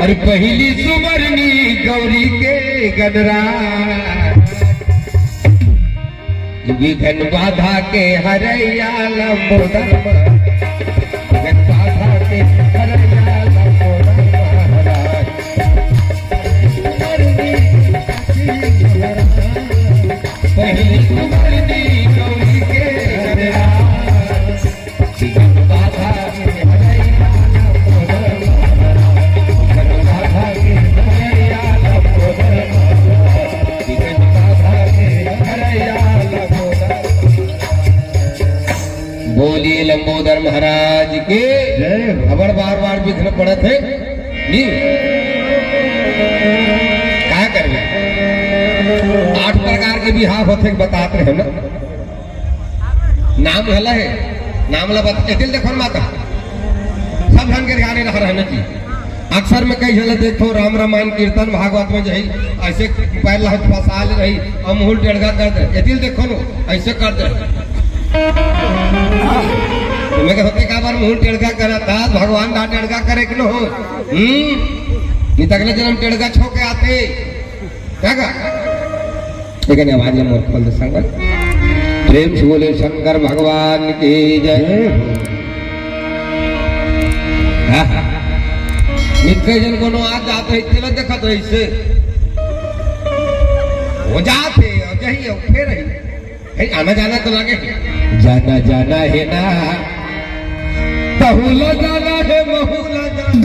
और पहली सुमरनी गौरी के गनरा विघन बाधा के हरैया लंबोदर विघन बाधा के हरैया लंबोदर महाराज पहली सुमरनी गौरी के गनरा विघन बाधा के हरैया लंबोदर विघन बाधा के हरैया लंबोदर विघन बाधा के हरैया। बोलिए लंबोदर महाराज के जय। खबर बार बार विघ्न पड़े थे क्या कर 8 प्रकार के बिहाव होते बताते हैं ना। नाम हला है नाम ला बता देखो माता सब ढंग के ध्यान रहा रहने की। अक्सर में कई जगह देखो राम रामायण कीर्तन भागवत में जही ऐसे पैर लहत फसाल रही और मुंह टेढ़ा कर दे एतिल देखो नो ऐसे कर दे तुम्हें होते का बार मुंह टेढ़ा करा था भगवान का टेढ़ा करे कि न हो नहीं तगले जन्म टेढ़ा छो के आते क्या का लेकिन आवाज में मोर खोल दे संगत प्रेम से बोले शंकर भगवान की जय। नित्य जन को आज जाते हैं तेल देखा तो ऐसे हो जाते यही फिर आना जाना तो लगे जाना जाना है ना बहुला जाना है बहुला जाना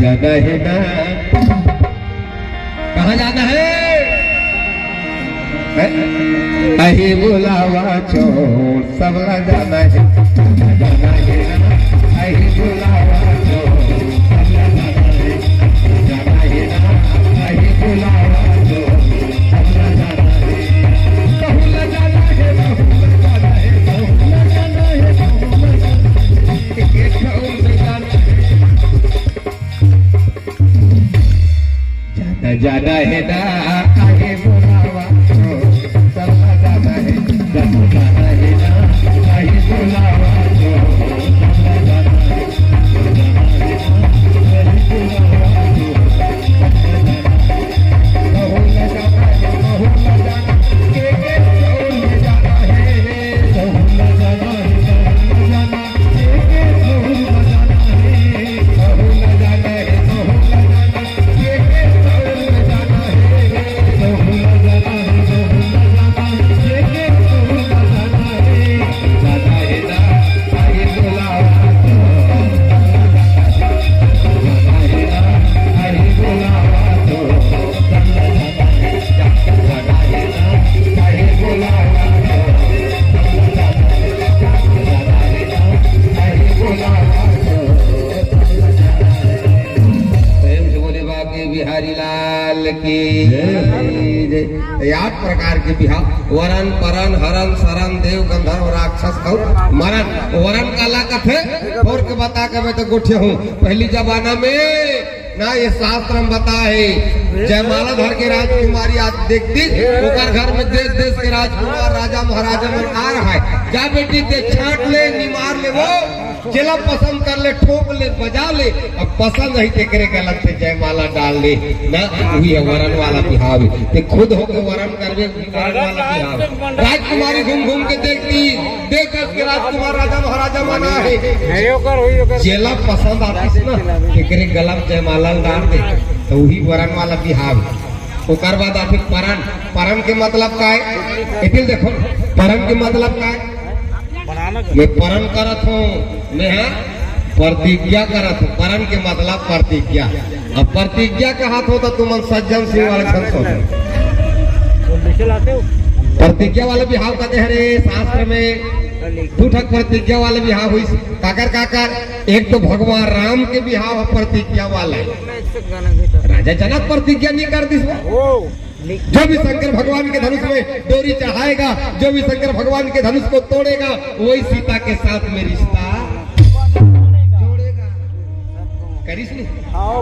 जाना है ना कहाँ जाना है अही बुलावा छोड़ सबला जाना है जाना है ना अही बुलावा छोड़ सबला जाना है जाना है ना अही बुलावा छोड़ सबला जाना है बहुला जाना है बहुला जाना है बहुला जाना है बहुला जाना जाना है ना अही बुलावा सबला जाना है जाना जाना है ना अही बुलावा छोड़ सबला जाना है आठ प्रकार के बिहार वरन परन हरन सरन देव गंधर्व राक्षस और मरण वरन काला कथे और के बता के मैं तो गोठे हूँ पहली जमाना में ना ये शास्त्र में बता है जयमाला धर के राजकुमारी आज देखती ओकर घर में देश देश के राजकुमार राजा महाराजा में आ रहा है जा बेटी ते छाट ले निमार ले वो जिला पसंद कर ले ठोक ले बजा ले अब पसंद नहीं ते करे गलत से जयमाला डाल ले ना वही है वरन वाला बिहाव ते खुद होके वरन करवे वरन वाला बिहाव राजकुमारी घूम घूम के देखती देख के राजकुमार राजा महाराजा मना है जिला पसंद आती ना करे गलत जयमाला डाल दे तो वही वरन वाला बिहाव ओकर बाद आते परन परन के मतलब का है एतिल देखो परन के मतलब का है मैं परन करत हूँ मैं प्रतिज्ञा करत हूँ परन के मतलब प्रतिज्ञा अब प्रतिज्ञा का हाथ हो तो तुम सज्जन सिंह वाले प्रतिज्ञा वाले बिहाव कहते हैं रे शास्त्र में दू ठक प्रतिज्ञा वाले बिहाव हुई काकर काकर एक तो भगवान राम के बिहाव प्रतिज्ञा वाला राजा जनक प्रतिज्ञा नहीं कर दी जो भी शंकर भगवान के धनुष में डोरी चढ़ाएगा जो भी शंकर भगवान के धनुष को तोड़ेगा वही सीता के साथ में रिश्ता जोड़ेगा करीस नहीं।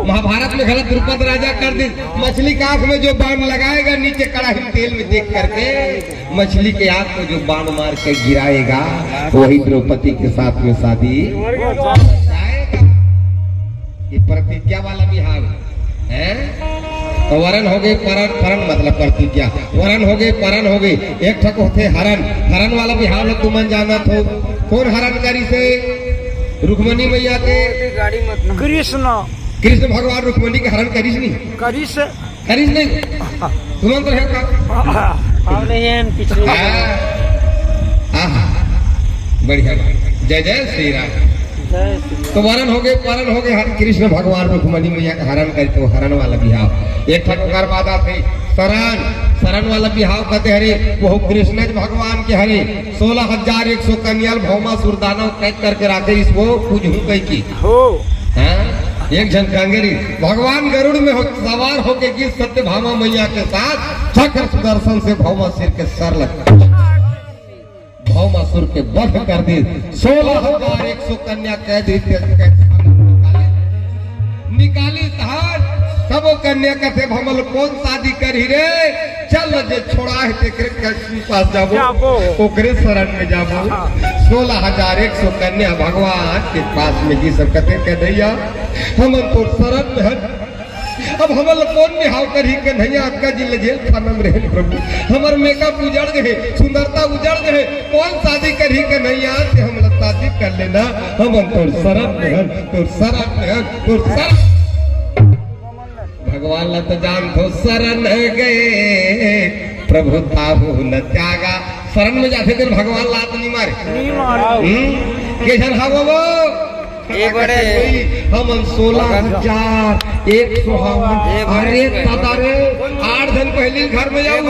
महाभारत में गलत द्रुपद राजा कर दी, मछली के आंख में जो बाण लगाएगा नीचे कड़ाही में तेल में देख करके मछली के आंख में जो बाण मार के गिराएगा वही द्रौपदी के साथ में शादी जाएगा। ये प्रतिज्ञा वाला बिहार है। तो वरण हो गए परन, परन मतलब प्रतिज्ञा, वरण हो गए परन हो गए। एक ठक होते हरण, हरण वाला बिहार में तुमन जाना तो कौन हरण करी से? रुक्मणी मैया के गाड़ी मत कृष्ण कृष्ण भगवान रुक्मणी के हरण करीस नहीं? करिस करीस नहीं तुमन तो है का हम नहीं हैं पिछले बढ़िया जय जय श्री राम। तो वरण हो गए परन हो गए। कृष्ण भगवान रुक्मणी मैया का हरण करे तो हरण वाला बिहाव। एक ठकर बाधा थे शरण, शरण वाला बिहाव कहते हरे वो कृष्ण भगवान के हरे 16,100 कन्याल भौमा सुरदानव कैद करके राखे इसको कुछ हूँ कही की हो। एक जन कंगेरी भगवान गरुड़ में सवार होके गीत सत्य भामा मैया के साथ चक्र सुदर्शन से भौमा सिर के सर लगता भौमासुर के वध कर दी। 16,100 कन्या कैद निकाली धार सब कन्या कहते भमल कौन शादी करी रे? चल जे छोड़ा है तेरे पास जाबो ओकरे शरण में जाबो। 16,100 कन्या भगवान के पास में जी सब कहते कह दैया हम तो शरण में है। अब हमल कौन निहाव करी के नैया अक्का जी लजेल खाना में रहे प्रभु हमर मेकअप उजड़ गए, सुंदरता उजड़ गए, कौन शादी करी के नैया से हम शादी कर लेना। हम तोर शरण में है, तोर शरण में है, तोर शरण। भगवान ला तो जान तो शरण गए प्रभु ताहु न त्यागा। शरण में जाते थे भगवान लात नहीं मारे के जन हवा वो हम 16,100 अरे तारे 8 दिन पहले घर में जाओ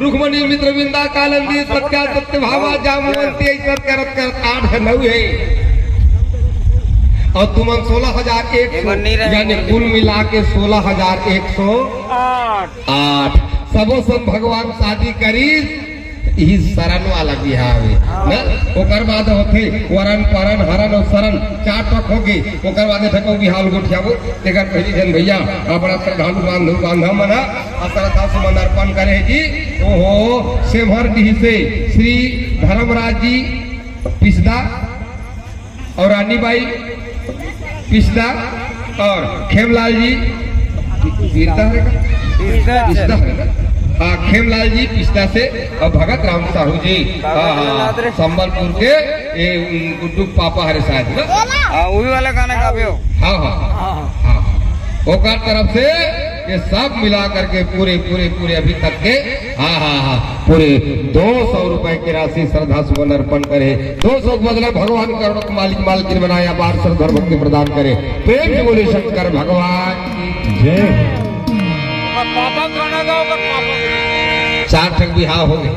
रुक्मणी मित्र बिंदा कालंदी सत्या सत्य भावा जामवंती ऐसा करत कर 8 दिन हुए और तुम 16,100 यानी कुल मिला के 16,108 सबो सब भगवान शादी करी ही शरण वाला बिहाव है ओकर बाद होथे वरण परन हरण और शरण 4 टक होगी। ओकर बाद ठको बिहाव गोठियाबो तेकर पहली जन भैया अपना श्रद्धालु बांधु बांधा मना श्रद्धा सुमन अर्पण करे जी। ओहो सेमहर डी से श्री धर्मराज जी पिसदा और रानीबाई पिसदा और खेमलाल जी पिसदा है ना खेमलाल जी पिस्ता से और भगत राम साहू जी संबलपुर के गुड्डू पापा हरे शायद ना वही वाला गाना गावे हो। हाँ हाँ हाँ ओकर तरफ से ये सब मिला करके पूरे पूरे पूरे अभी तक के हाँ हाँ हाँ पूरे 200 रुपए की राशि श्रद्धा सुमन अर्पण करे। 200 के बदले भगवान करोड़ मालिक मालकिन बनाया बार श्रद्धा भक्ति प्रदान करे। प्रेम से बोले शंकर भगवान की जय। पापा गाना गाओ कर पापा 4 ठक बिहाव हो गए।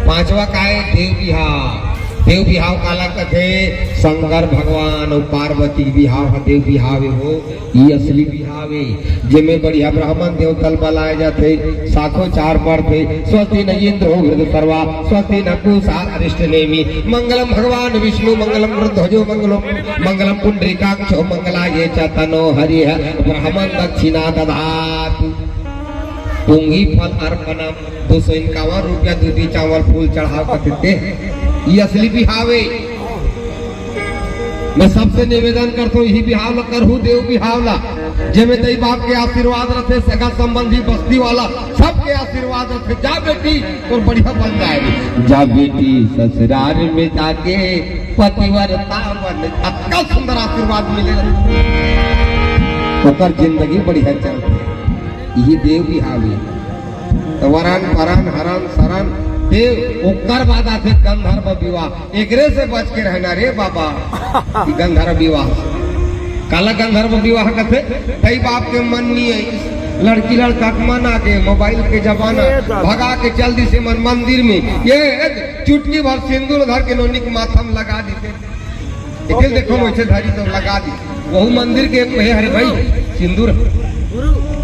5वां का है देव बिहाव। देव बिहाव काला कथे शंकर भगवान और पार्वती बिहाव है देव बिहावे हो ये असली बिहावे जिमे बढ़िया ब्राह्मण देव तल बलाए जाते साखो 4 पर थे स्वस्ति न इंद्र हो हृदय सर्वा स्वस्ति न पूषा अरिष्ट नेमी मंगलम भगवान विष्णु मंगलम ध्वजो मंगलम पुंडरीकाक्षो मंगलाये च तनो हरिः ब्राह्मण दक्षिणा दधातु। पुंगी फल अर्पणम 251 रुपया दूधी चावल फूल चढ़ाव करते ये असली बिहावे। मैं सबसे निवेदन करता हूँ यही बिहावला करहू देव बिहावला जेमे दई बाप के आशीर्वाद रखे सगा संबंधी बस्ती वाला सबके आशीर्वाद रखे। जा बेटी और बढ़िया बन जाएगी। जा बेटी ससुराल में जाके पतिव्रता बन अच्छा सुंदर आशीर्वाद मिलेगा ओकर जिंदगी बढ़िया चलती है। यही देव बिहावे वरण परन हरण शरण देव ओकर बाद आते गंधर्व विवाह। एकरे से बच के रहना रे बाबा गंधर्व विवाह काला गंधर्व विवाह कहते कई बाप के मन नहीं है लड़की लड़का के मन आके मोबाइल के जमाना भगा के जल्दी से मन मंदिर में ये चुटकी भर सिंदूर धर के नोनी के माथा में लगा देते देखो वैसे धरी तो लगा दी वही मंदिर के हरे भाई सिंदूर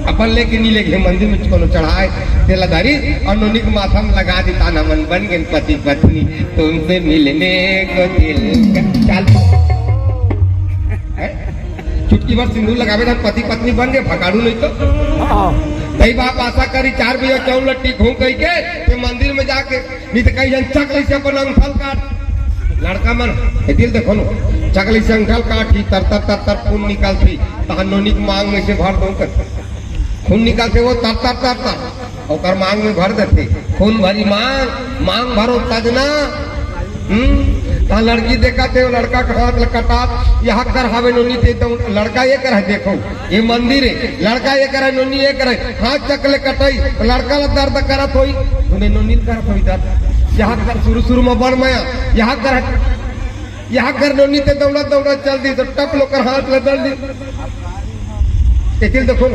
अपन लेके नहीं लेके मंदिर में कोनो चढ़ाए तेलाधारी और नोनी के माथा में लगा दी ताना मन बन गए पति पत्नी तुमसे मिलने को दिल चल मुट्ठी भर सिंदूर लगावे तो पति पत्नी बन गए भगाड़ू नहीं तो कई बाप आशा करी 4 बजे चौन लट्टी घूम कही के मंदिर में जाके नहीं तो कई जन चकली से अपन अंगठल काट लड़का मन दिल देखो नो चकली से अंगठल काटी तर तर तर तर खून निकालती तहन नोनी की मांग में से भर दो कर खून निकालते वो तर तर तर तर और मांग में भर देते खून भरी मांग भरो तजना लड़की देखा थे लड़का का हाथ कटा यहाँ कर हावे नोनी थे तो लड़का ये करे देखो ये मंदिर है लड़का ये करे नोनी ये करे हाथ चकले कटाई लड़का ला दर्द करत होई उन्हें नोनी करत होई दर्द यहाँ कर शुरू में बड़ माया यहाँ कर नोनी थे दौड़ा दौड़ा चल दी तो टप लो कर हाथ ले दल दी देखो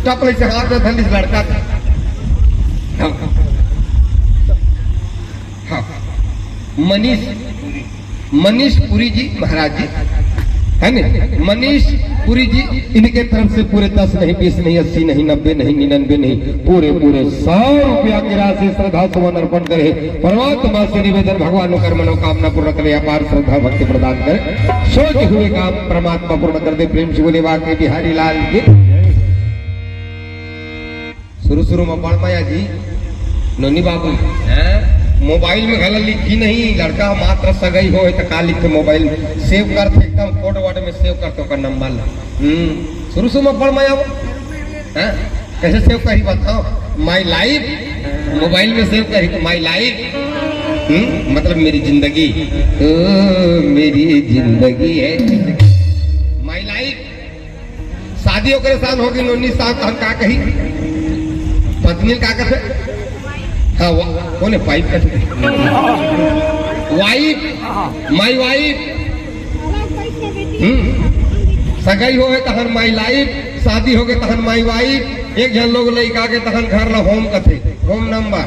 टप ले से हाथ ले धल दी लड़का हाँ मनीष पुरी जी महाराज जी है न मनीष पुरी जी इनके तरफ से पूरे 10 नहीं 20 नहीं 80 नहीं 90 नहीं 99 नहीं पूरे 100 रुपया की राशि श्रद्धा सुमन अर्पण करे परमात्मा से निवेदन भगवान कर मनोकामना पूर्ण करे अपार श्रद्धा भक्ति प्रदान करे सोच हुए काम परमात्मा पूर्ण कर दे प्रेम से बोले वाके बिहारी लाल जी शुरू में बड़ माया जी नोनी बाबू मोबाइल में गलत लिखी नहीं लड़का मात्र सगाई हो तो का लिखे मोबाइल सेव करते एकदम कोड वर्ड में सेव करते का नंबर शुरू में पढ़ माया वो कैसे सेव करी बताओ माई लाइफ मोबाइल में सेव करी माई लाइफ मतलब मेरी जिंदगी मेरी जिंदगी है माई लाइफ शादी होकर साल होगी नोनी साहब हम का कही पत्नी का कहते हाँ कौन है पाइप वाइफ माई वाइफ सगाई हो तहन माई लाइफ शादी हो गए तहन माई वाइफ एक जन लोग लड़का के तहन घर ला होम कथे होम नंबर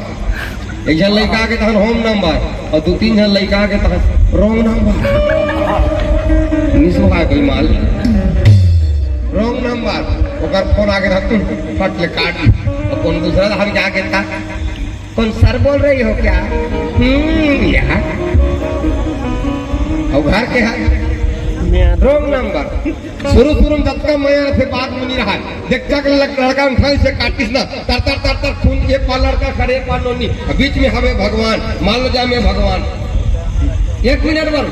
एक जन लड़का के तहन होम नंबर और 2-3 जन लड़का के तहन रॉन्ग नंबर निसुहा कोई माल रॉन्ग नंबर ओकर फोन आगे रहते फट ले काट और कौन दूसरा हम जाके था कौन सर बोल रही हो क्या यार और घर के रॉन्ग नंबर शुरू में दत्का मैं से बात में नहीं रहा देख चक लड़का उठाई से काटिस ना तर तर तर तर खून ये पा लड़का खड़े पा नोनी बीच में हमें भगवान मान लो जाए मैं भगवान 1 मिनट पर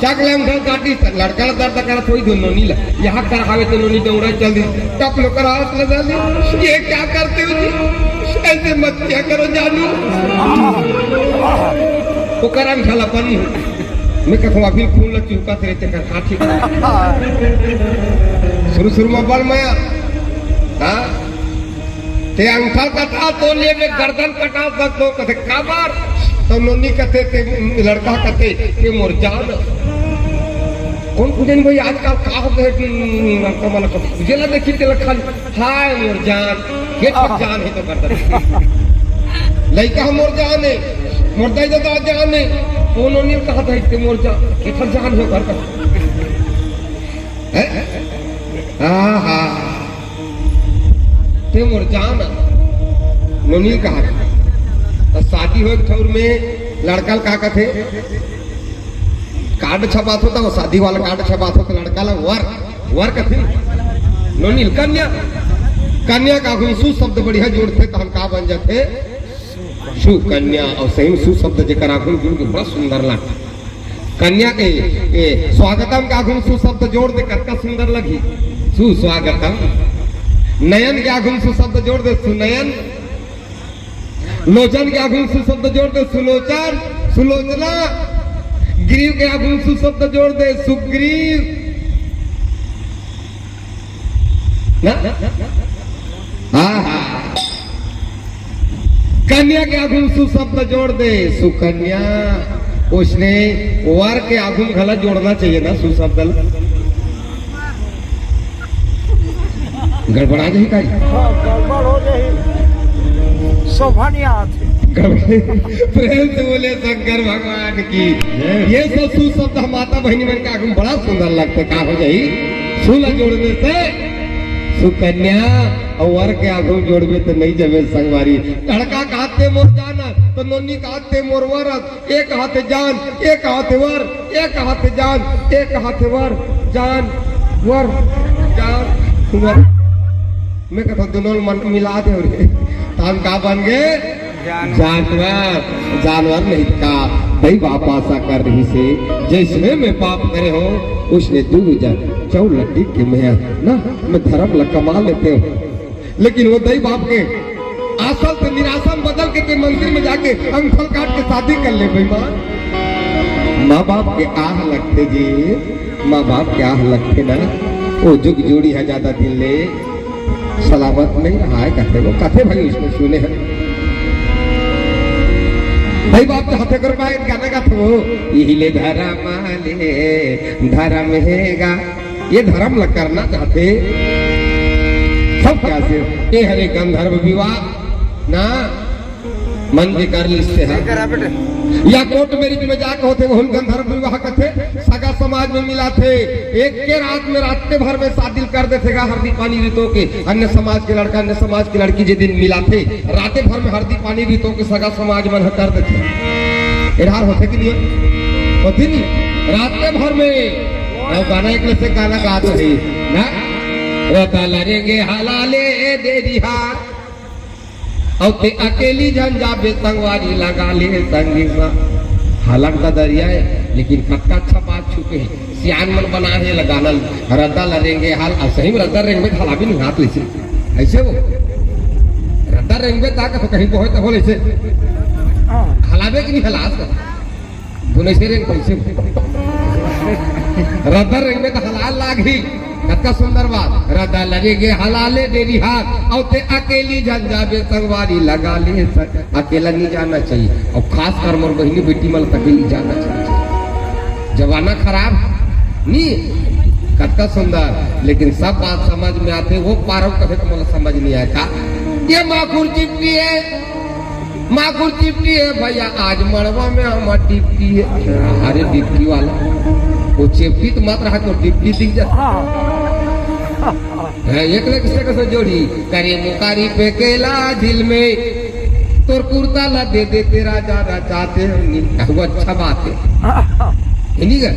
चक ले उठा काटी लड़का दर्द करा थोड़ी दो नोनी ला यहाँ कर हावे तो नोनी दौड़ा चल दी टप लो कर हाथ लगा दी ये क्या करते हो जी ऐसे मत क्या करो जानू वो करा मिठाला पानी मैं कहूँ अभी खून लग चुका तेरे चक्कर काठी शुरू में बल माया हाँ ते अंगठा कटा तो ले में गर्दन कटा सकते कथे काबार तो नोनी कहते थे लड़का कहते कि मोर जान कौन पूजन भाई आजकल का हो गए लड़का वाला को जेला देखी ते लखन हाय मोर जान ये तो जान है तो गर्दन लड़का मोर जान है मोर दाई तो जान है वो नोनी कहा था कि मोर जान ये तो जान है घर का हाँ हाँ ते मोर जान नोनी कहा तो शादी हो ठौर में लड़का का कहते कार्ड छपात होता वो शादी वाला कार्ड छपात होता लड़का ला वर कहते नोनी कन्या का सु शब्द बढ़िया जोड़ते तो हम का बन जाते सुकन्या और सही में सु शब्द जेकर आगुन जुड़ के बड़ा सुंदर लगता कन्या के स्वागतम का आगुन सु शब्द जोड़ दे कतना सुंदर लगी सुस्वागतम नयन के आगुन सु शब्द जोड़ दे सुनयन लोचन के आगुन सु शब्द जोड़ दे सुलोचन सुलोचना ग्रीव के आगुन सु शब्द जोड़ दे सुग्रीव ना हाँ कन्या के आगुन सु शब्द जोड़ दे सुकन्या उसने वर के आगुन गला जोड़ना चाहिए ना सु शब्द गड़बड़ा जाए का गड़बड़ हो जाए शोभनिया प्रेम से बोले शंकर भगवान की ये सब सु शब्द माता बहनी मन का आगुन बड़ा सुंदर लगता का हो जाई सुला जोड़ने से सुकन्या और वर के आगुन जोड़वे तो नहीं जमे संगवारी लड़का कहते मोर जाना तो नोनी का हाथे मोरवर एक हाथे जान एक हाथे वर एक हाथे जान एक हाथे वर जान वर जान वर मैं कहता दोनों मन मिला दे और हम का बन गए जानवर जानवर नहीं का भाई बाप आशा कर रही से जैसे मैं पाप करे हो उसने चौ लड्डी के मैं ना मैं धर्म कमा लेते हो लेकिन वो दही बाप के आसल से निराशा में बदल के मंदिर में जाके अंगूठा काट के शादी कर ले भाई माँ बाप के आह लगते जी माँ बाप के आह लगते ना वो जुग जोड़ी है ज्यादा दिन ले सलामत नहीं रहा है कहते वो कथे भाई उसने सुने हैं भाई बाप तो हाथे कर पाए गाना गाते वो इहिले धर्म ले धर्म हैगा ये धर्म लग करना चाहते सब क्या से ये हरे गंधर्व विवाह ना मन भी कर लिखते हैं या कोर्ट मैरिज में जाके होते हम गंधर्व विवाह करते सगा समाज में मिला थे एक के रात में रात्रि भर में शादी कर देते हल्दी पानी रीतों के अन्य समाज के लड़का अन्य समाज की लड़की जिस दिन मिला थे रात भर में हल्दी पानी रीतों के सगा समाज में कर देते इधर होते कि नहीं होती नहीं रात भर में गाना एक से गाना गाते रही ना रोता लड़ेंगे हलाले दे दिहा और ते अकेली जन जाबे संगवारी लगा ले संगी सा हालत का दरिया है लेकिन कक्का अच्छा बात छुपे है सियान मन बना है लगाना रद्दा लड़ेंगे हाल सही में रद्दा रेंगे हाला भी नहीं हाथ लेसे ऐसे वो रद्दा रेंगे ताकत तो कहीं पहुंचे हो लेसे हलावे कि नहीं हलास बुने से रेंग कैसे रद्दा रेंगे तो हलाल लागी कत्का सुंदर बात रदा लगेगे हलाले देरी हाथ और ते अकेली जन जाबे संगवारी लगा ले अकेला नहीं जाना चाहिए और खास कर मोर बहनी बेटी मल अकेली जाना चाहिए जमाना खराब नहीं कत्का सुंदर लेकिन सब बात समझ में आते वो पारो कभी तो मतलब समझ नहीं आया था ये माखुर चिपटी है भैया आज मड़वा में हमारा डिप्टी है अरे डिप्टी वाला वो चिपटी तो मत रहा तो डिप्टी दिख जाता एक लेख से कैसे जोड़ी करे मुकारी पे केला दिल में तोर कुर्ता ला दे दे तेरा ज्यादा चाहते हैं वो अच्छा बात है नहीं का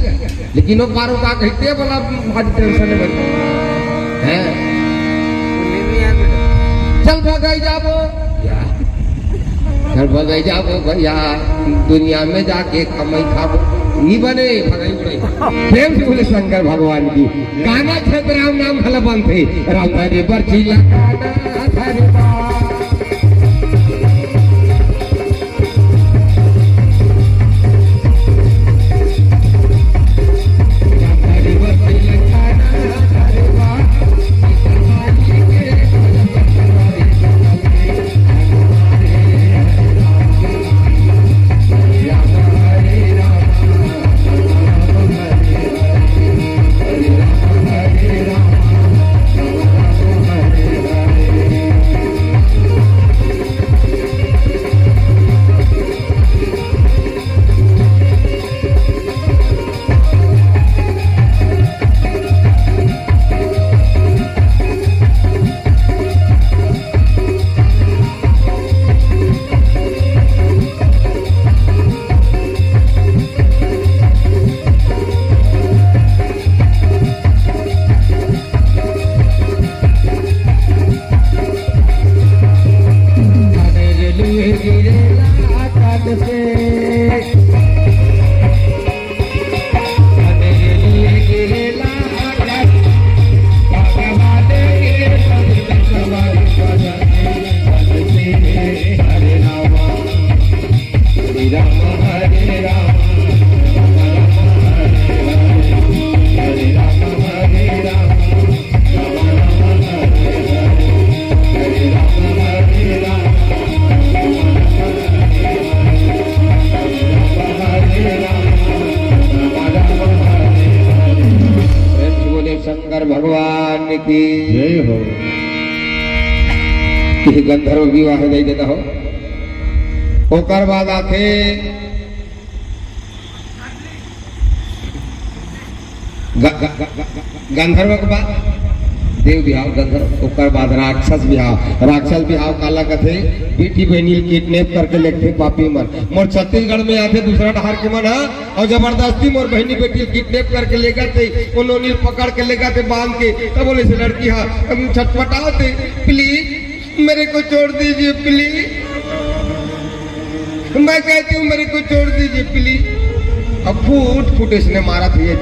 लेकिन वो पारो का कहते बोला भारी टेंशन है चल भगाई जाबो चल भगाई जाबो भैया दुनिया में जाके कमाई खाबो नहीं बने भगाई उड़े प्रेम से बोले शंकर भगवान की गाना छत राम नाम भला बनते राम हरे बरछी गंधर्व विवाह दे देता हो ओकर बाद आथे गंधर्व के बाद देव बिहाव गंधर्व ओकर बाद राक्षस बिहाव काला कथे बेटी बहनी किडनैप करके लेते पापी मन मोर छत्तीसगढ़ में आते दूसरा ढहार के मन हा और जबरदस्ती मोर बहनी बेटी किडनैप करके ले गए उन्होंने पकड़ के ले गए बांध के तब बोले से लड़की हाँ हम छटपटाते प्लीज मेरे को छोड़ दीजिए प्लीज मैं कहती हूँ मेरे को छोड़ दीजिए प्लीज अब फूट इसने मारा था ये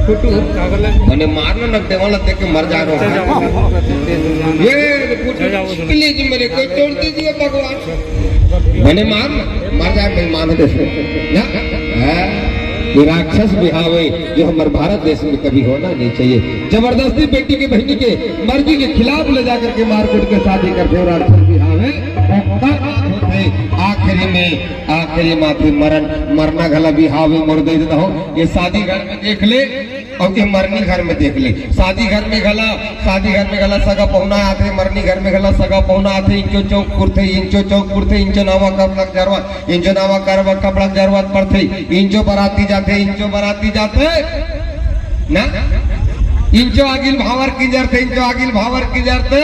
मैंने मारना न देवाला देख के मर जाएगा ये प्लीज मेरे को छोड़ दीजिए भगवान मैंने मर जाए मैं मान दे ये राक्षस बिहाव है जो हमारे भारत देश में कभी होना नहीं चाहिए। जबरदस्ती बेटी की बहनी के मर्जी के खिलाफ ले जाकर के मारकूट के शादी करते हो राक्षस बिहाव है। आखिरी माथे मरना गला बिहाव में मर दे देता हो ये शादी घर में देख ले और ये मरनी घर में देख ले। शादी घर में गला सगा पहुना आते मरनी घर में गला सगा पहुना आते इंचो चौक कुर्ते इंचो नावा कब लग जरूरत पड़ते इंचो बराती जाते ना इंचो आगिल भावर की जरते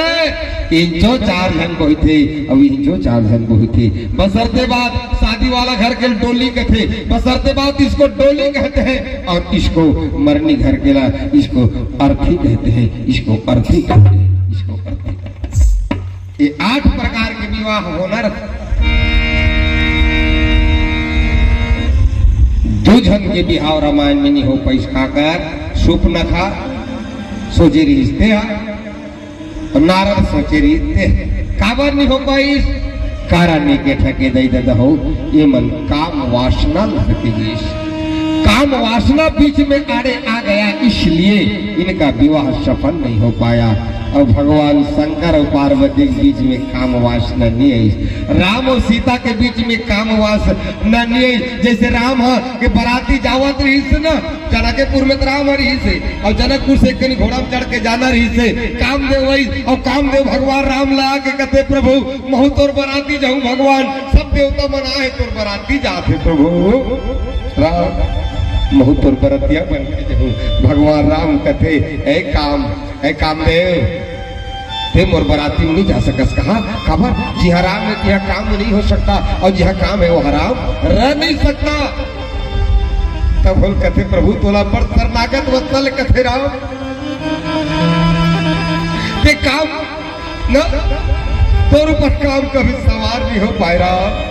इंचो 4 जन बोई थे अब इंचो 4 जन बोई थे बसरते बाद शादी वाला घर के डोली कहते बसरते बाद इसको डोली कहते हैं और इसको मरनी घर के ला इसको अर्थी कहते हैं ये 8 प्रकार के विवाह होना दुजन के बिहाव रामायण में नहीं हो पैसा कर सुप न खा सोचे रिश्ते और नारद सोचे रिश्ते काबर नहीं हो पाई कारण के ठके दई दादा हो ये मन काम वासना लड़के काम वासना बीच में आड़े आ गया इसलिए इनका विवाह सफल नहीं हो पाया और भगवान शंकर और पार्वती के बीच में काम वासना नहीं है। राम और सीता के बीच में काम वासना नहीं है। जैसे राम के बराती जावत रही से ना जनकपुर में राम रही से और जनकपुर से कहीं घोड़ा में चढ़ के जाना रही से कामदेव वही और कामदेव भगवान राम ला के कहते प्रभु महु तोर बराती जाऊं भगवान सब देवता मना है तोर बराती जाते प्रभु राम महु तोर बरतिया बन के जाऊं भगवान राम कहते ऐ कामदेव ते मोर बराती में नहीं जा सकस कहा खबर जी हराम है यहाँ काम नहीं हो सकता और जहाँ काम है वो हराम रह नहीं सकता। तब बोल कहते प्रभु तोला पर शरणागत वत्सल कहते राम ते काम न तोर ऊपर काम कभी सवार नहीं हो पाए राम।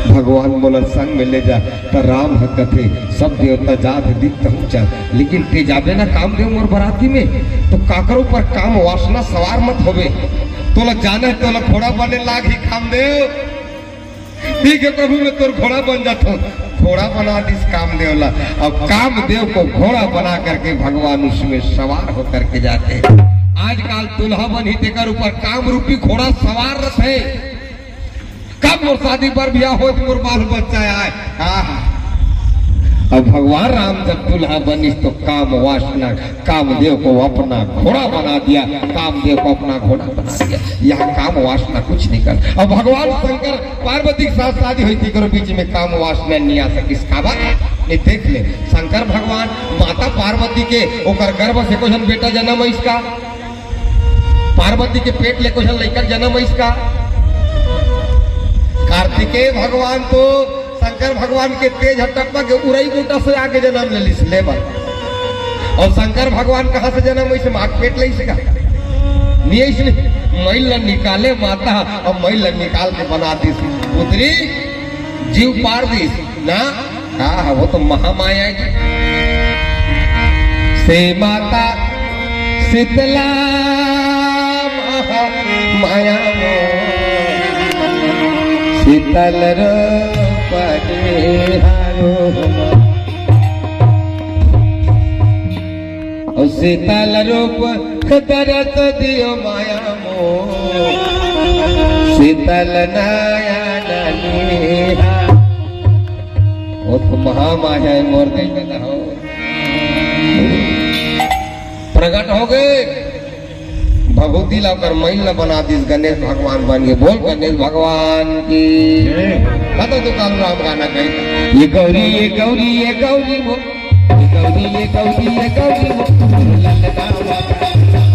भगवान बोला संग में ले जा तो राम है कथे सब देवता जात दिखता हूँ चल लेकिन ते जाबे ना काम दे मोर बराती में तो काकरों पर काम वासना सवार मत होवे तोला जाना है तोला घोड़ा बने लाग ही काम दे ठीक है प्रभु मैं तोर घोड़ा बन जाता हूँ घोड़ा बना दिस काम देवला और काम देव को घोड़ा बना करके भगवान उसमें सवार होकर के जाते हैं। आजकल दुल्हा बन ही देकर ऊपर काम रूपी घोड़ा सवार रहे कब मोर शादी पर ब्याह हो मोर बाल बच्चा आए अब भगवान राम जब दुल्हा बनी तो काम वासना कामदेव को अपना घोड़ा बना दिया कामदेव को अपना घोड़ा बना दिया। यहाँ काम वासना कुछ नहीं कर और भगवान शंकर पार्वती के साथ शादी हुई थी करो बीच में काम वासना नहीं आ सकी इसका बात नहीं देख ले शंकर भगवान माता पार्वती के ओकर गर्भ से कुछ बेटा जन्म है इसका पार्वती के पेट ले कुछ लेकर जन्म है इसका कार्तिकेय भगवान तो शंकर भगवान के तेज हटप्पा के उड़ई बूटा से आगे जन्म ले ली लेबर और शंकर भगवान कहाँ से जन्म वैसे माँ पेट ले इसका नहीं इसलिए महिला निकाले माता और महिला निकाल के बना दी पुत्री जीव पार दी ना हाँ वो तो महामाया से माता शीतला माया शीतल शीतल रूप दरत दियो माया मो शीतल नयन वो तो महामाया मोर दिल में हो प्रकट हो गए भभूति लाकर महिला बना दी गणेश भगवान बन गए बोल गणेश भगवान की तो काल राम गाना कही ये गौरी ये गौरी ये गौरी वो गौरी ये गौरी ये गौरी वो ललना